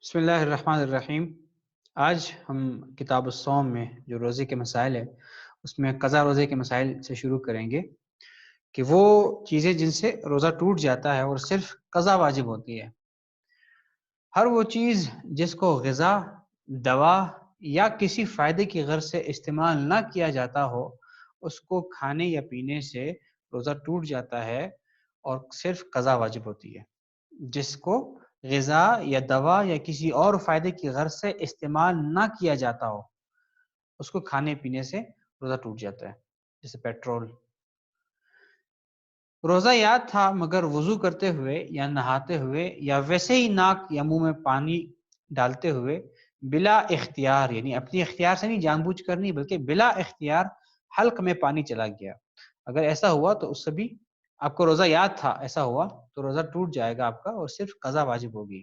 بسم اللہ الرحمن الرحیم۔ آج ہم کتاب الصوم میں جو روزے کے مسائل ہے اس میں قضا روزے کے مسائل سے شروع کریں گے کہ وہ چیزیں جن سے روزہ ٹوٹ جاتا ہے اور صرف قضا واجب ہوتی ہے۔ ہر وہ چیز جس کو غذا، دوا یا کسی فائدے کی غرض سے استعمال نہ کیا جاتا ہو اس کو کھانے یا پینے سے روزہ ٹوٹ جاتا ہے اور صرف قضا واجب ہوتی ہے۔ جس کو غذا یا دوا یا کسی اور فائدے کی غرض سے استعمال نہ کیا جاتا ہو اس کو کھانے پینے سے روزہ ٹوٹ جاتا ہے، جیسے پیٹرول۔ روزہ یاد تھا مگر وضو کرتے ہوئے یا نہاتے ہوئے یا ویسے ہی ناک یا منہ میں پانی ڈالتے ہوئے بلا اختیار، یعنی اپنی اختیار سے نہیں، جان بوجھ کر نہیں، بلکہ بلا اختیار حلق میں پانی چلا گیا، اگر ایسا ہوا تو اس سے بھی آپ کو روزہ یاد تھا، ایسا ہوا تو روزہ ٹوٹ جائے گا آپ کا اور صرف قضا واجب ہوگی۔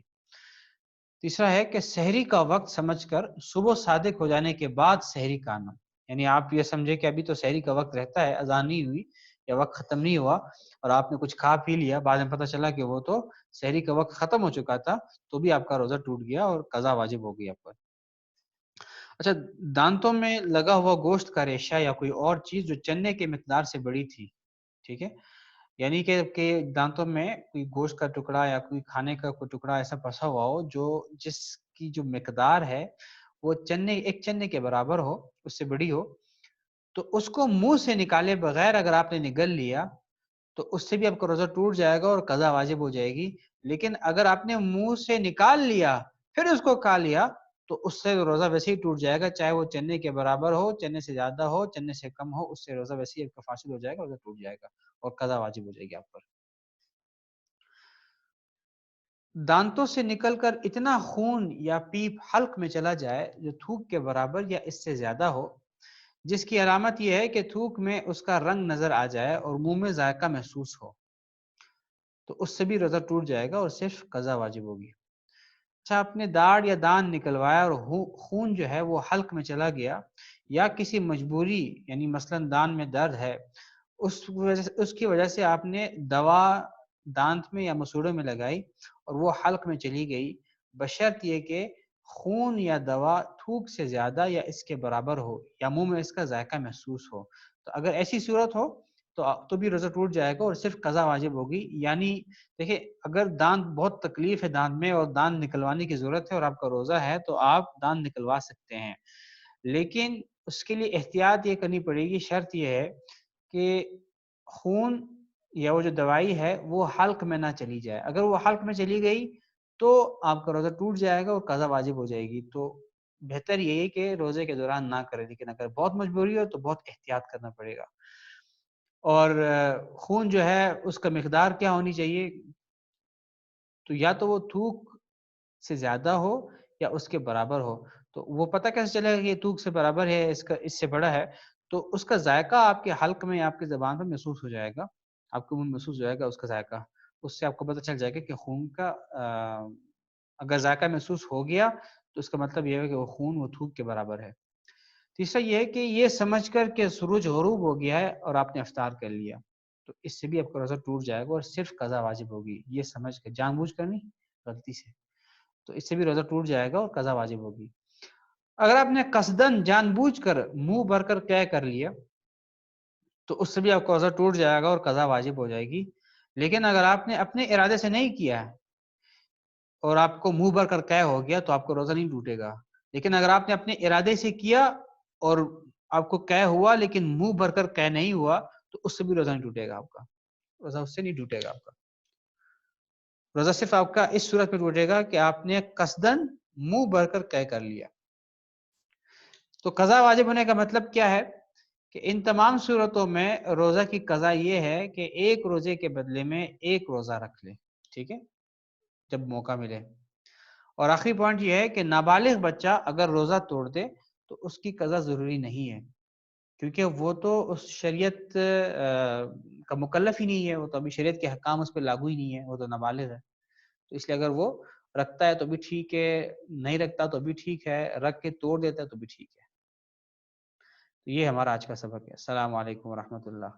تیسرا ہے کہ سحری کا وقت سمجھ کر صبح صادق ہو جانے کے بعد سحری کھانا، یعنی آپ یہ سمجھے کہ ابھی تو سحری کا وقت رہتا ہے، اذان نہیں ہوئی یا وقت ختم نہیں ہوا اور آپ نے کچھ کھا پی لیا، بعد میں پتہ چلا کہ وہ تو سحری کا وقت ختم ہو چکا تھا، تو بھی آپ کا روزہ ٹوٹ گیا اور قضا واجب ہو گئی آپ پر۔ اچھا، دانتوں میں لگا ہوا گوشت کا ریشہ یا کوئی اور چیز جو چنے کے مقدار سے بڑی تھی، ٹھیک ہے، یعنی کہ دانتوں میں کوئی گوشت کا ٹکڑا یا کوئی کھانے کا کوئی ٹکڑا ایسا پھنسا ہوا ہو جو جس کی جو مقدار ہے وہ ایک چنے کے برابر ہو، اس سے بڑی ہو، تو اس کو منہ سے نکالے بغیر اگر آپ نے نگل لیا تو اس سے بھی آپ کا روزہ ٹوٹ جائے گا اور قضا واجب ہو جائے گی۔ لیکن اگر آپ نے منہ سے نکال لیا پھر اس کو کھا لیا تو اس سے روزہ ویسے ہی ٹوٹ جائے گا، چاہے وہ چنے کے برابر ہو، چنے سے زیادہ ہو، چنے سے کم ہو، اس سے روزہ ویسے ہی آپ کا فاسد ہو جائے گا، روزہ ٹوٹ جائے گا اور قضا واجب ہو جائے گی آپ پر۔ دانتوں سے نکل کر اتنا خون یا پیپ حلق میں چلا جائے جو تھوک کے برابر یا اس سے زیادہ ہو، جس کی علامت یہ ہے کہ تھوک میں اس کا رنگ نظر آ جائے اور منہ میں ذائقہ محسوس ہو، تو اس سے بھی روزہ ٹوٹ جائے گا اور صرف قضا واجب ہوگی۔ اچھا، آپ نے داڑھ یا دان نکلوایا اور خون جو ہے وہ حلق میں چلا گیا یا کسی مجبوری، یعنی مثلا دان میں درد ہے، اس کی وجہ سے آپ نے دوا دانت میں یا مسوڑے میں لگائی اور وہ حلق میں چلی گئی، بشرط یہ کہ خون یا دوا تھوک سے زیادہ یا اس کے برابر ہو یا منہ میں اس کا ذائقہ محسوس ہو، تو اگر ایسی صورت ہو تو بھی روزہ ٹوٹ جائے گا اور صرف قضا واجب ہوگی۔ یعنی دیکھیں، اگر دانت بہت تکلیف ہے دانت میں اور دانت نکلوانے کی ضرورت ہے اور آپ کا روزہ ہے تو آپ دانت نکلوا سکتے ہیں، لیکن اس کے لیے احتیاط یہ کرنی پڑے گی، شرط یہ ہے کہ خون یا وہ جو دوائی ہے وہ حلق میں نہ چلی جائے، اگر وہ حلق میں چلی گئی تو آپ کا روزہ ٹوٹ جائے گا اور قضا واجب ہو جائے گی۔ تو بہتر یہی ہے کہ روزے کے دوران نہ کرے، لیکن اگر بہت مجبوری ہو تو بہت احتیاط کرنا پڑے گا۔ اور خون جو ہے اس کا مقدار کیا ہونی چاہیے، تو یا تو وہ تھوک سے زیادہ ہو یا اس کے برابر ہو، تو وہ پتہ کیسے چلے گا کہ یہ تھوک سے برابر ہے، اس سے بڑا ہے، تو اس کا ذائقہ آپ کے حلق میں یا آپ کی زبان پر محسوس ہو جائے گا، آپ کو منہ محسوس ہو جائے گا اس کا ذائقہ، اس سے آپ کو پتہ چل جائے گا کہ خون کا اگر ذائقہ محسوس ہو گیا تو اس کا مطلب یہ ہے کہ وہ خون وہ تھوک کے برابر ہے۔ تیسرا یہ ہے کہ یہ سمجھ کر کہ سورج غروب ہو گیا ہے اور آپ نے افطار کر لیا، تو اس سے بھی آپ کا روزہ ٹوٹ جائے گا اور صرف قضا واجب ہوگی، یہ سمجھ کر، جان بوجھ کر نہیں، غلطی سے، تو اس سے بھی روزہ ٹوٹ جائے گا اور قضا واجب ہوگی۔ اگر آپ نے قصدن جان بوجھ کر منہ بھر کر طے کر لیا تو اس سے بھی آپ کا روزہ ٹوٹ جائے گا اور قضا واجب ہو جائے گی، لیکن اگر آپ نے اپنے ارادے سے نہیں کیا ہے اور آپ کو منہ بھر کر طے ہو گیا تو آپ کو روزہ نہیں ٹوٹے گا، لیکن اگر آپ نے اپنے ارادے سے کیا اور آپ کو قے ہوا لیکن منہ بھر کر قے نہیں ہوا تو اس سے بھی روزہ نہیں ٹوٹے گا، آپ کا روزہ اس سے نہیں ٹوٹے گا، آپ کا روزہ صرف آپ کا اس صورت میں ٹوٹے گا کہ آپ نے قصدن منہ بھر کر طے کر لیا۔ تو قضا واجب ہونے کا مطلب کیا ہے کہ ان تمام صورتوں میں روزہ کی قضا یہ ہے کہ ایک روزے کے بدلے میں ایک روزہ رکھ لے، ٹھیک ہے، جب موقع ملے۔ اور آخری پوائنٹ یہ ہے کہ نابالغ بچہ اگر روزہ توڑ دے تو اس کی قضا ضروری نہیں ہے، کیونکہ وہ تو اس شریعت کا مکلف ہی نہیں ہے، وہ تو ابھی شریعت کے حکام اس پہ لاگو ہی نہیں ہے، وہ تو نابالغ ہے، تو اس لیے اگر وہ رکھتا ہے تو بھی ٹھیک ہے، نہیں رکھتا تو بھی ٹھیک ہے، رکھ کے توڑ دیتا ہے تو بھی ٹھیک ہے۔ تو یہ ہمارا آج کا سبق ہے۔ السلام علیکم ورحمۃ اللہ۔